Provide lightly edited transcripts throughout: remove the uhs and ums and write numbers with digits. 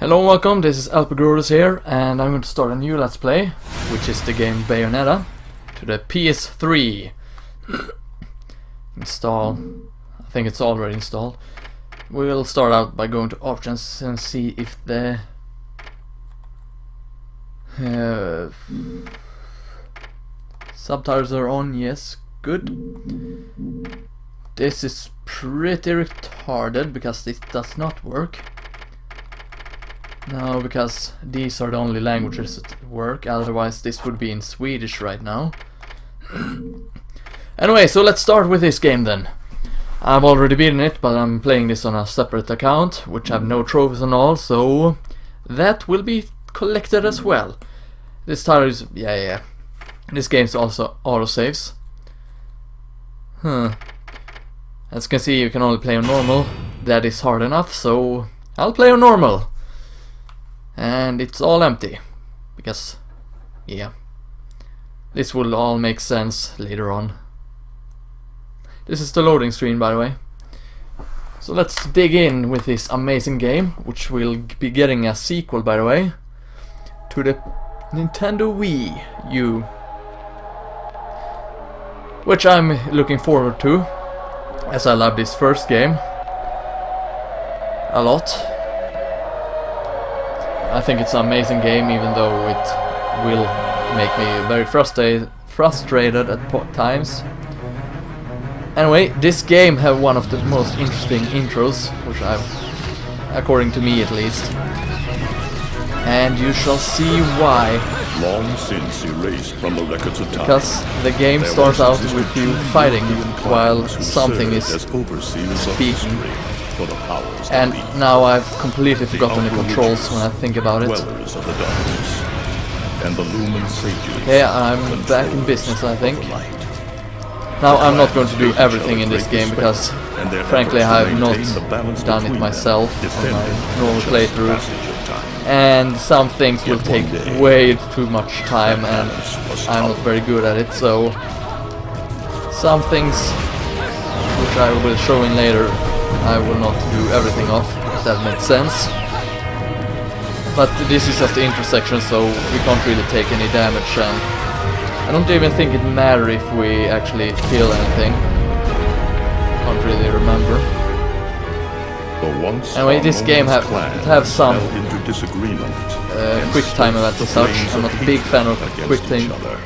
Hello and welcome, this is LPGrodus here, and I'm going to start a new Let's Play, which is the game Bayonetta, to the PS3. Install. I think it's already installed. We'll start out by going to options and see if the subtitles are on. Yes, good. This is pretty retarded because this does not work. No, because these are the only languages that work, otherwise this would be in Swedish right now. Anyway, so let's start with this game then. I've already beaten it, but I'm playing this on a separate account, which have no trophies and all, so that will be collected as well. This title is... yeah. This game's also autosaves. As you can see, you can only play on normal. That is hard enough, so I'll play on normal. And it's all empty, because, yeah, this will all make sense later on. This is the loading screen, by the way. So let's dig in with this amazing game, which will be getting a sequel, by the way, to the Nintendo Wii U, which I'm looking forward to, as I love this first game a lot. I think it's an amazing game, even though it will make me very frustrated at times. Anyway, this game have one of the most interesting intros, which according to me at least, and you shall see why. Long since erased from the records of time. Because the game starts out with you fighting while something is speaking. And now I've completely forgotten the controls when I think about it. Okay, I'm back in business, I think. Now I'm not going to do everything in this game because frankly I have not done it myself on my normal playthrough, and some things will take way too much time and I'm not very good at it, so some things which I will show in later I will not do everything off, if that makes sense. But this is just the intersection, so we can't really take any damage, and I don't even think it matters if we actually kill anything. Can't really remember. Anyway, this game have some quick time events and such. I'm not a big fan of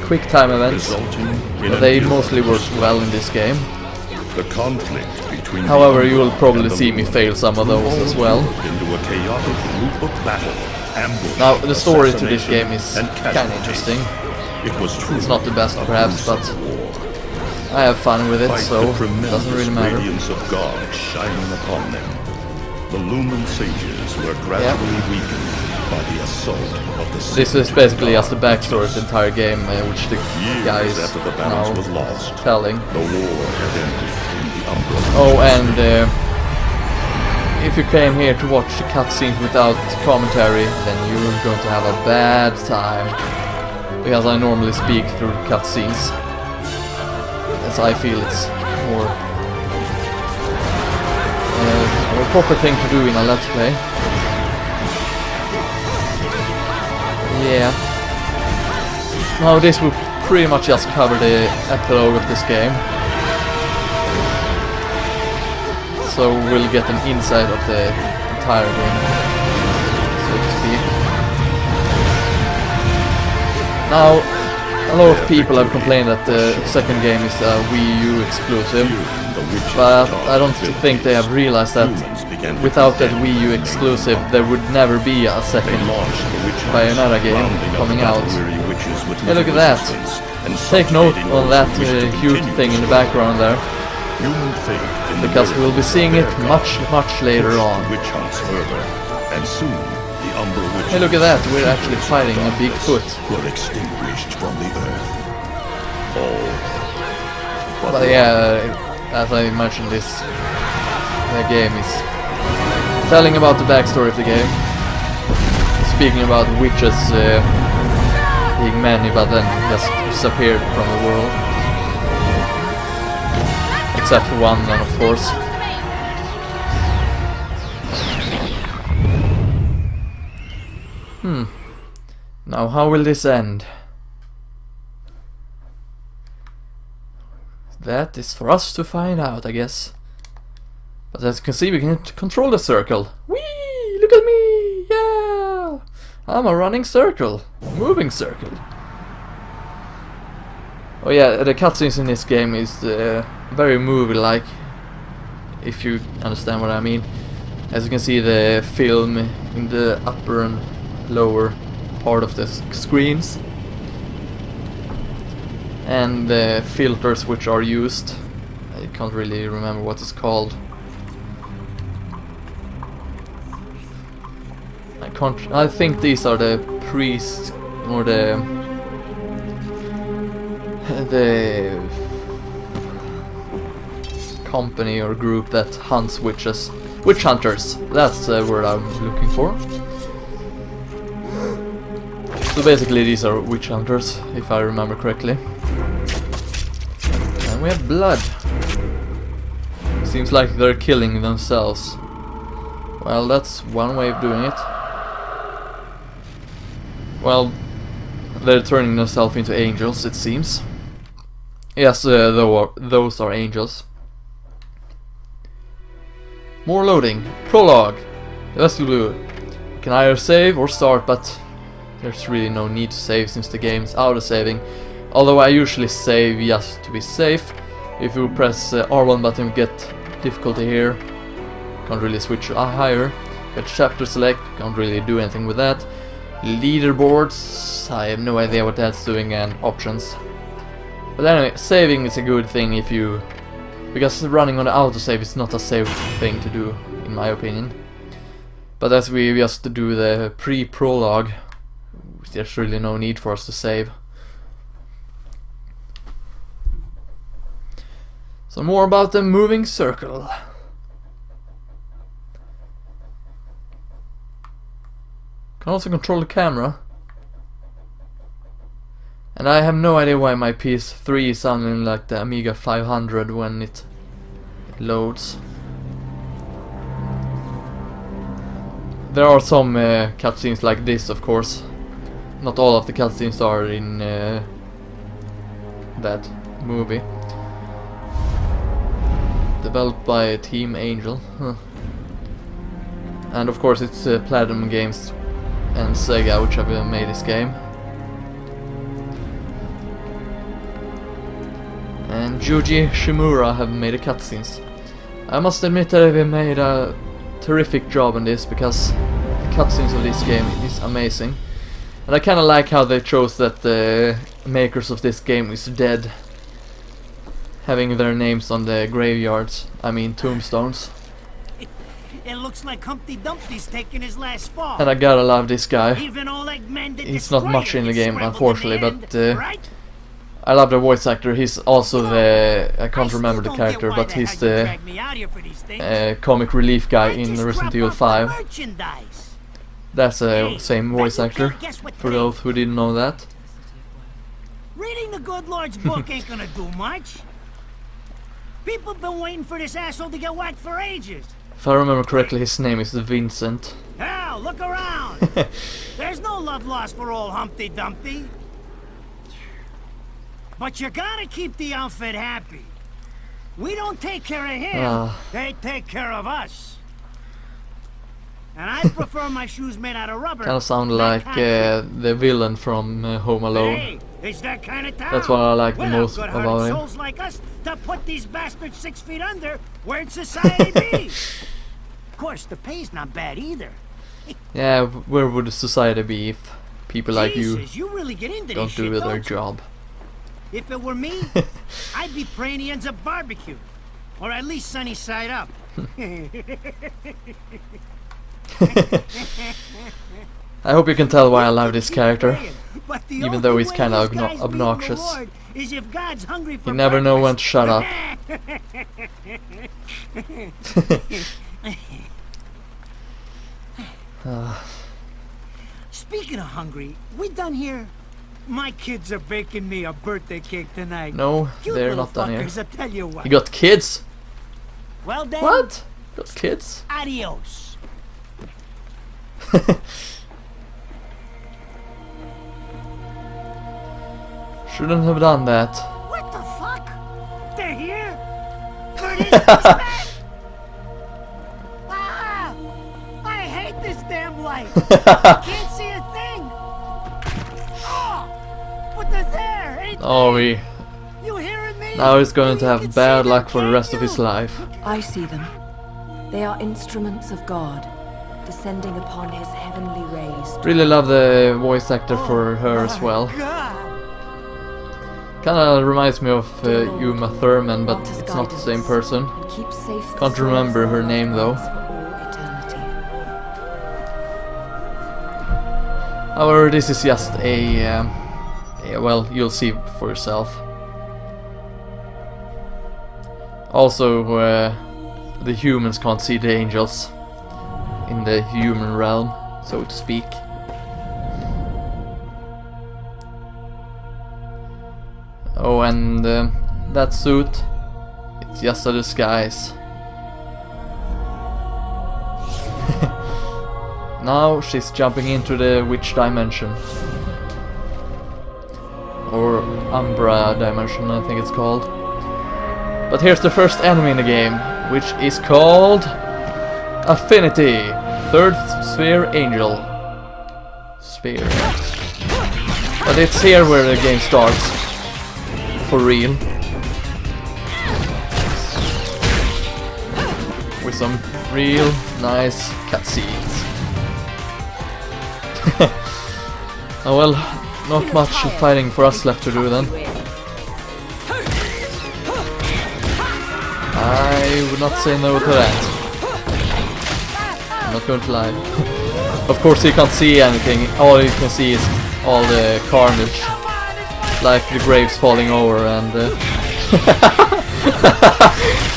quick time events, but they mostly work well in this game. The conflict between however, you will probably see me fail some of those as well. Now, the story to this game is kind of interesting. It's not the best perhaps, but I have fun with it, so it doesn't really matter. The lumen sages were gradually weakened by the assault of the This is basically just the backstory of the entire game, which the guy is now telling. The war had ended in the Umbran. Oh, and if you came here to watch the cutscenes without commentary, then you're going to have a bad time, because I normally speak through cutscenes, as I feel it's more a proper thing to do in a Let's Play. Yeah. Now this will pretty much just cover the epilogue of this game. So we'll get an insight of the entire game, so to speak. Now, a lot of people have complained that the second game is a Wii U exclusive, but I don't think they have realized that without that Wii U exclusive there would never be a second Bayonetta game coming out. Hey, look at that! Take note on that huge thing in the background there, because we'll be seeing it much later on. Hey, look at that, we're actually fighting a Bigfoot. But yeah, as I mentioned, the game is telling about the backstory of the game, speaking about witches being many but then just disappeared from the world, except for one then, of course. Now how will this end? That is for us to find out, I guess. But as you can see, we can control the circle. Whee! Look at me! Yeah! I'm a running circle. Moving circle. Oh yeah, the cutscenes in this game is very movie-like, if you understand what I mean. As you can see, the film in the upper and lower part of the screens. And the filters which are used. I can't really remember what it's called. I think these are the priests or the company or group that hunts witches. Witch hunters. That's the word I'm looking for. So basically these are witch hunters, if I remember correctly. And we have blood. Seems like they're killing themselves. Well, that's one way of doing it. Well, they're turning themselves into angels, it seems. Yes, those are angels. More loading. Prologue. Let's do. You can either save or start, but there's really no need to save since the game's auto saving. Although I usually save just to be safe. If you press R1 button, you get difficulty here. Can't really switch higher. Get chapter select. Can't really do anything with that. Leaderboards. I have no idea what that's doing, and options. But anyway, saving is a good thing if you... Because running on the autosave is not a safe thing to do, in my opinion. But as we just do the pre-prologue, there's really no need for us to save. So more about the moving circle. Can also control the camera. And I have no idea why my PS3 is sounding like the Amiga 500 when it loads. There are some cutscenes like this, of course. Not all of the cutscenes are in that movie. Developed by Team Angel. And of course it's Platinum Games and Sega which have made this game. And Yuji Shimura have made the cutscenes. I must admit that they've made a terrific job on this, because the cutscenes of this game is amazing. And I kinda like how they chose that the makers of this game is dead, having their names on the graveyards, I mean tombstones. It looks like Humpty Dumpty's taking his last fall. And I gotta love this guy. He's He's not much in the game, unfortunately, but I love the voice actor. He's also the... I can't remember the character, but he's the comic relief guy in Resident Evil 5. That's the same voice actor, for those who didn't know that. Reading the good Lord's book ain't gonna do much. People been waiting for this asshole to get whacked for ages. If I remember correctly, his name is Vincent. Hell, look around. There's no love lost for old Humpty Dumpty. But you gotta keep the outfit happy. We don't take care of him, they take care of us. And I prefer my shoes made out of rubber. Kinda sound like the villain from Home Alone. Hey, it's that kind of town. That's what I like the most about him. Souls like us to put these bastards 6 feet under, where'd society be? Of course, the pay's not bad either. Yeah, where would society be if people like you really get into don't this do shit, their job? If it were me, I'd be praying he ends up barbecue. Or at least sunny side up. I hope you can tell why I love this character, even though he's kind of obnoxious. You never know when to shut up. Speaking of hungry, we done here? My kids are baking me a birthday cake tonight. No, Cute they're not done here. I tell you what. You got kids? Well then, What? Got kids? Adios. Shouldn't have done that. What the fuck? They're here? For this pushback? Ah! I hate this damn light. Can't see a thing. Oh! But they're there, ain't Oh, they? You hearing me? now he's going to You have can bad see luck them, for the can't rest of his you? life. I see them. They are instruments of God, descending upon his heavenly rays. Really love the voice actor for her as well. God. Kinda reminds me of Uma Thurman, but it's not the same person. And keep safe the Can't souls remember of her loved name, though. ones for all eternity. However, this is just a well, you'll see for yourself. Also, the humans can't see the angels in the human realm, so to speak. Oh, and that suit, it's just a disguise. Now she's jumping into the witch dimension. Or Umbra dimension, I think it's called. But here's the first enemy in the game, which is called Affinity, third sphere angel. Sphere. But it's here where the game starts. For real. With some real nice cutscenes. Oh well, not much fighting for us left to do then. I would not say no to that. I'm not going to lie. Of course you can't see anything, all you can see is all the carnage. Like the graves falling over and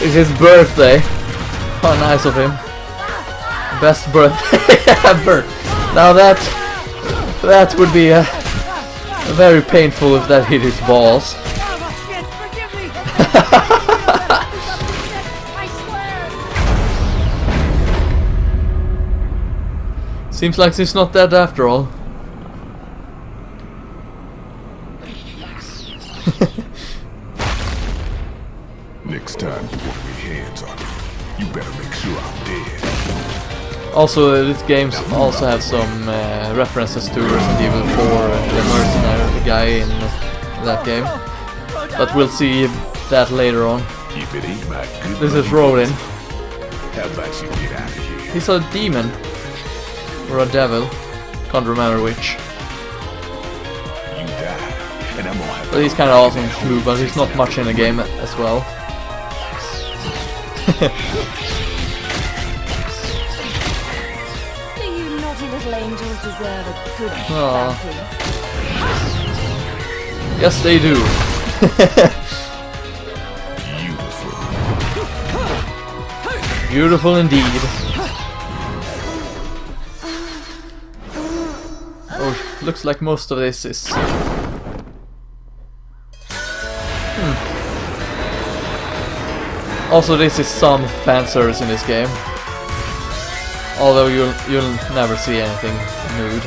it's his birthday. How nice of him. Best birthday ever. Now that would be very painful if that hit his balls. Forgive me. I swear. Seems like he's not dead after all. Next time you want your hands on me, you better make sure I'm dead. Also, this game also has some references to Resident Evil 4, the mercenary guy in that game. But we'll see that later on. If it ain't my good This is buddy, Rodin. how about you get out of here? He's a demon. Or a devil. Can't remember which. You die, and I'm gonna have But he's kinda awesome too, but he's not much in the game as well. Do you naughty little angels deserve a good Aw. spanking? Yes, they do. beautiful. Beautiful indeed. Oh, looks like most of this is... Also, this is some fan service in this game. Although you'll never see anything nude.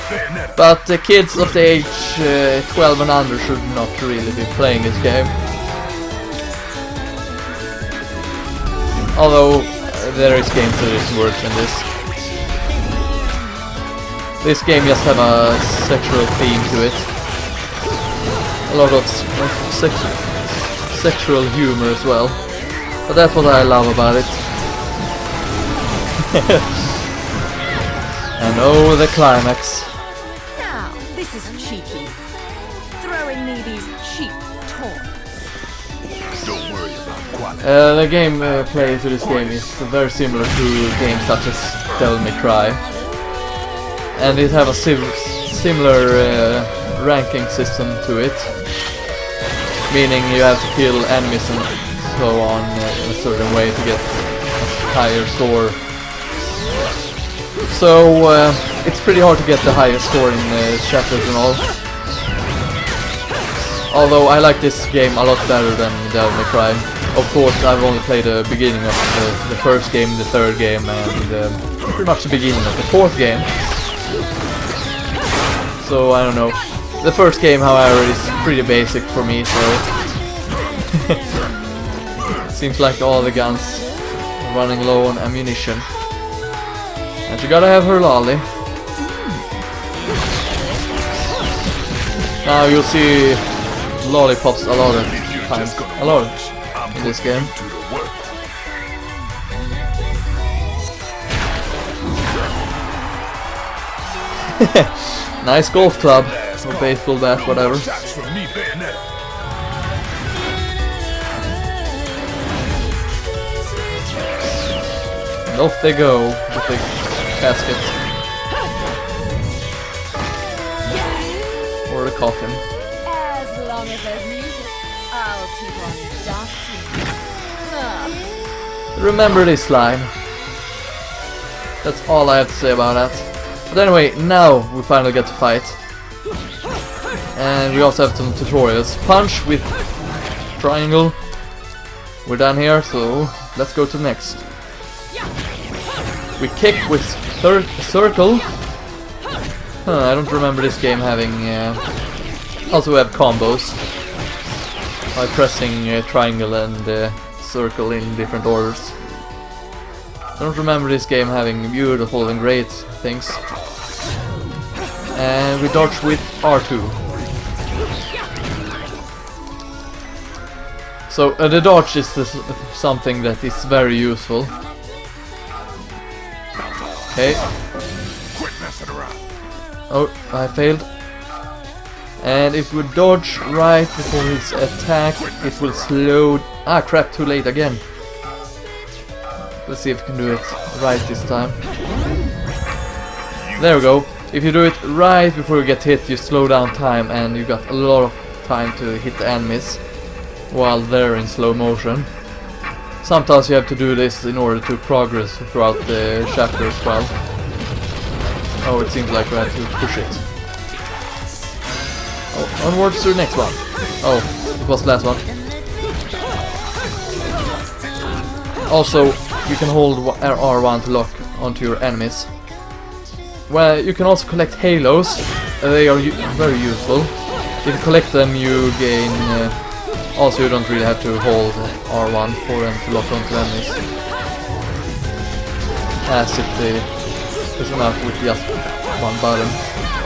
Bayonetta. But the kids of the age 12 and under should not really be playing this game. Although there is games that is worse than this. This game just have a sexual theme to it. A lot of sexual humor as well. But that's what I love about it. And oh, the climax. Now, this is cheeky. Throwing me these cheap toys. Don't worry about quality. The gameplay to this game is very similar to games such as Devil May Cry. And it have a similar ranking system to it. Meaning you have to kill enemies and so on in a certain way to get a higher score. So it's pretty hard to get the highest score in chapters and all. Although I like this game a lot better than Devil May Cry. Of course, I've only played the beginning of the first game, the third game, and pretty much the beginning of the fourth game. So I don't know. The first game, however, is pretty basic for me, so seems like all the guns are running low on ammunition. And you gotta have her lolly. Now you'll see lollipops a lot of times, in this game. Nice golf club, or baseball bat, whatever. And off they go with the casket. Or the coffin. As long as there's music, I'll keep on dancing. Remember this line. That's all I have to say about that. But anyway, now we finally get to fight. And we also have some tutorials. Punch with triangle. We're done here, so let's go to next. We kick with circle. I don't remember this game having... also we have combos. By pressing triangle and circle in different orders. I don't remember this game having beautiful and great things. And we dodge with R2. So the dodge is something that is very useful. Okay. Quit messing around. Oh, I failed. And if we dodge right before his attack, it will slow... Ah, crap, too late again. Let's see if we can do it right this time. There we go. If you do it right before you get hit, you slow down time and you got a lot of time to hit the enemies while they're in slow motion. Sometimes you have to do this in order to progress throughout the chapter as well. Oh, it seems like we have to push it. Oh, onwards to the next one. Oh, it was the last one. Also, you can hold R1 to lock onto your enemies. Well, you can also collect halos. They are very useful. If you collect them, you gain... also, you don't really have to hold R1 for them to lock onto enemies. As it is enough with just one button.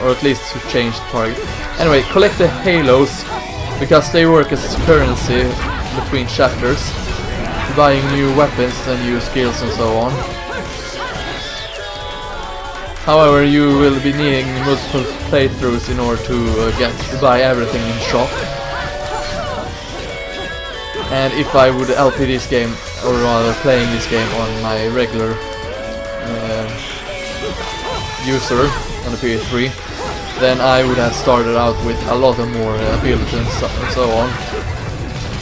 Or at least to change the target. Anyway, collect the halos, because they work as currency between chapters. Buying new weapons and new skills and so on. However, you will be needing multiple playthroughs in order to buy everything in shop. And if I would LP this game, or rather playing this game on my regular user on the PS3, then I would have started out with a lot of more abilities and so on.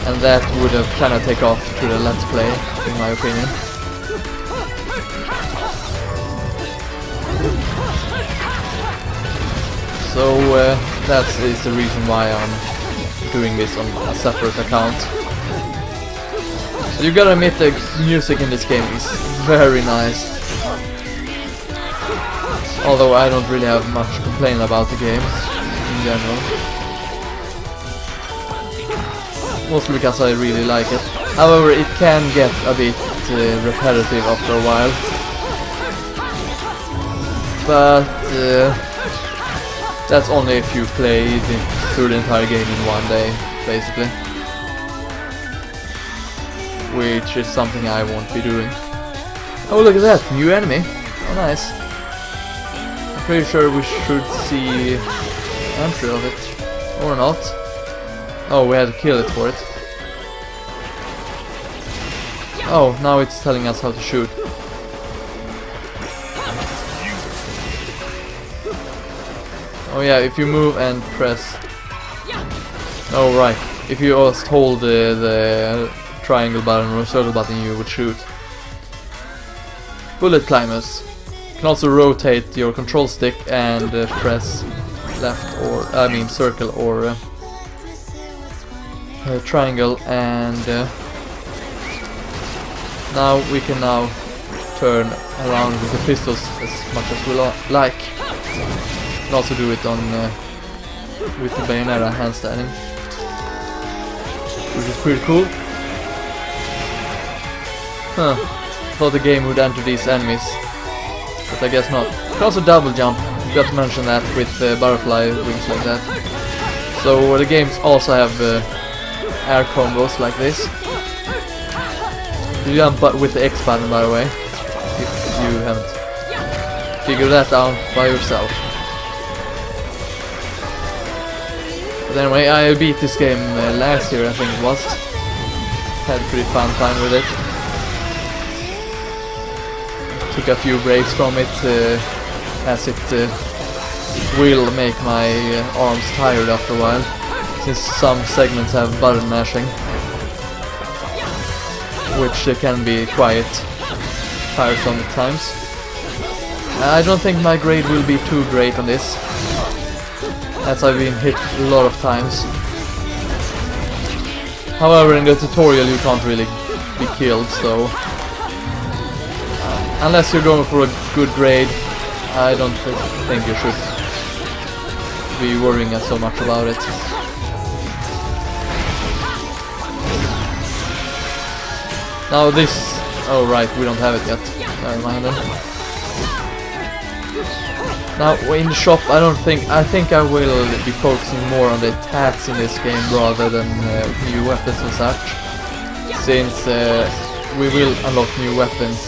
And that would have kind of taken off to the Let's Play, in my opinion. So that is the reason why I'm doing this on a separate account. You gotta admit, the music in this game is very nice. Although I don't really have much to complain about the game in general. Mostly because I really like it. However, it can get a bit repetitive after a while. But that's only if you play through the entire game in one day, basically. Which is something I won't be doing. Oh, look at that! New enemy! Oh, nice. I'm pretty sure we should see entry of it. Or not. Oh, we had to kill it for it. Oh, now it's telling us how to shoot. Oh yeah, if you move and press... Oh right, if you just hold the triangle button or circle button, you would shoot. Bullet climbers. You can also rotate your control stick and press left or... circle or... triangle, and now we can turn around with the pistols as much as we like. You can also do it on with the Bayonetta handstanding, which is pretty cool. Huh. Thought the game would enter these enemies, but I guess not. You can also double jump, forgot to mention that, with butterfly wings like that. So the games also have air combos like this. You jump with the X button, by the way, if you haven't figured that out by yourself. But anyway, I beat this game last year, I think it was. Had a pretty fun time with it. Took a few breaks from it, as it will make my arms tired after a while, since some segments have button mashing, which can be quite tiresome at times. I don't think my grade will be too great on this, as I've been hit a lot of times. However, in the tutorial you can't really be killed, so unless you're going for a good grade, I don't think you should be worrying so much about it. Now this... oh right, we don't have it yet. Never mind then. Now in the shop I think I will be focusing more on the attacks in this game rather than new weapons and such, since we will unlock new weapons